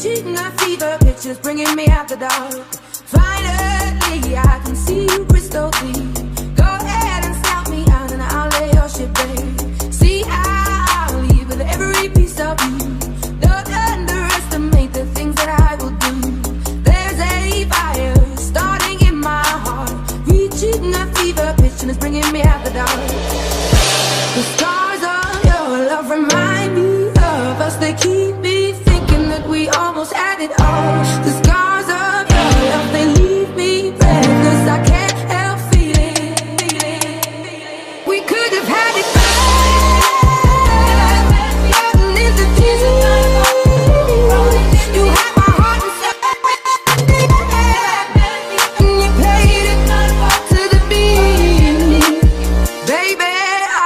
Reaching a fever pitch is bringing me out the dark. Finally, I can see you crystal clear. Go ahead and scout me out and I'll lay your shit bare. See, I'll leave with every piece of you. Don't underestimate the things that I will do. There's a fire starting in my heart, reaching a fever pitch and it's bringing me out the dark. The stars of your love remind me of us. They keep me thinking that we almost had it all. The scars of your love, they leave me breathless. I can't help feeling. We could have had it bad. Gotten in the tears of you had my heart and you played it to the beat. Baby,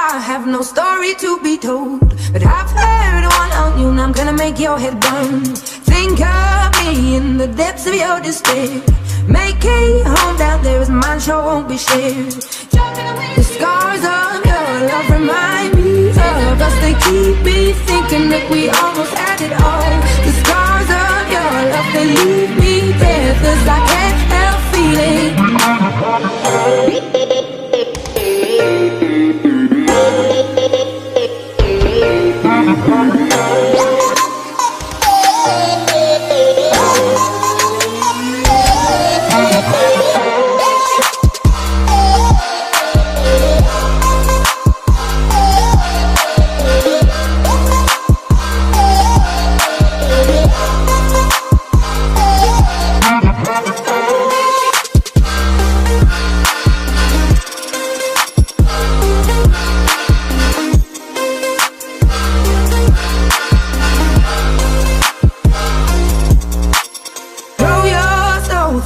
I have no story to be told, but I've heard one on you and I'm gonna make your head burn. Think of me in the depths of your despair. Make a home down there as mine sure won't be shared. The scars of your love remind me of us. They keep me thinking that we almost had it all. The scars of your love, they leave me breathless. I can't help feeling.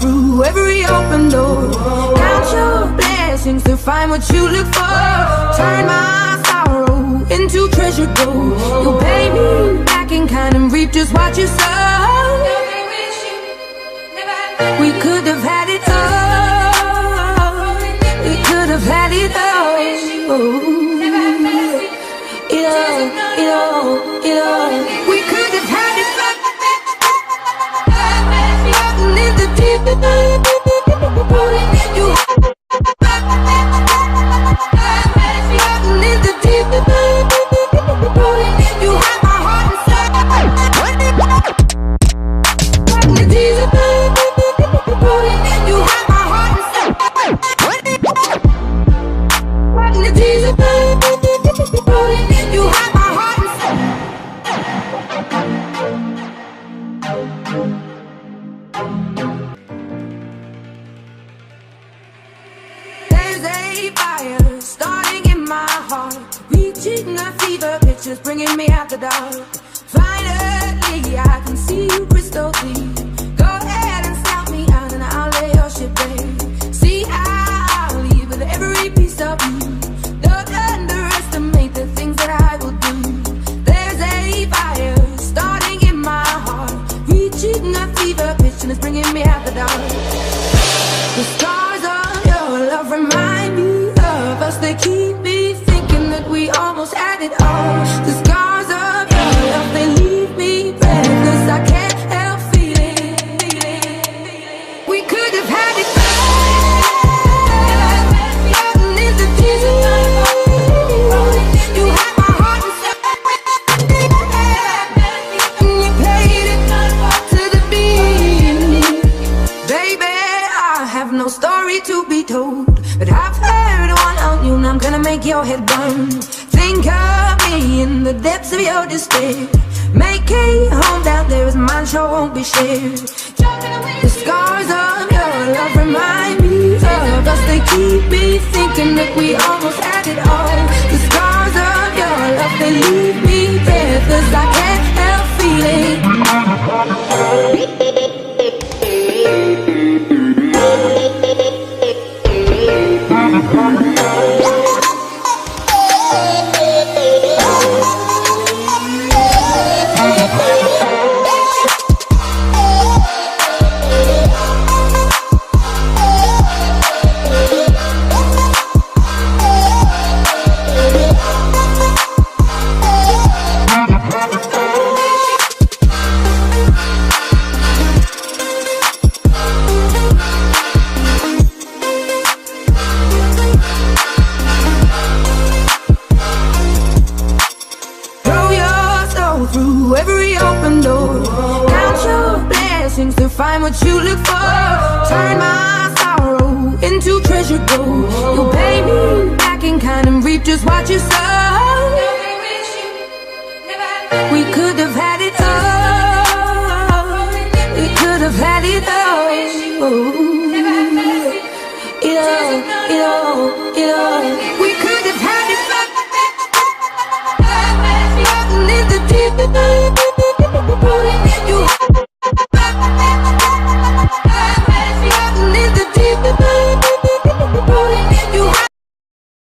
Through every open door, count your blessings to find what you look for. Turn my sorrow into treasure gold. You'll pay me back in kind and reap just what you sow. We could have had it all. We could have had it all. It all. We could have had it all. In the deep you in the deep you have my heart inside. In the deep you have my heart inside. In the deep you have my heart inside. There's a fire starting in my heart, reaching a fever pitch is bringing me out the dark. Finally, I can see you crystal clear. Go ahead and scout me out and I'll lay your shit bare. See, I'll leave with every piece of you. Don't underestimate the things that I will do. There's a fire starting in my heart, reaching a fever pitch and it's bringing me out the dark. The stars of your love remind me of us. They keep me thinking that we almost had it all. The scars of your love, they leave me breathless. I can't help feeling. We could have had it bad. Gotten in the tears you had my heart inside. You played it to the beat. Baby, I have no story to be told, but I've heard one on you and I'm gonna make your head burn. Think of me in the depths of your despair. Make a home down there as mine sure won't be shared. The scars of your love remind me of us. They keep me thinking that we almost had it all. The scars of your love, they leave me breathless. I can't help feeling. what you look for. Turn my sorrow into treasure gold. You pay me back in kind and reap just what you sow. We could have had it all. We could have had it all. It all. We could have had it all.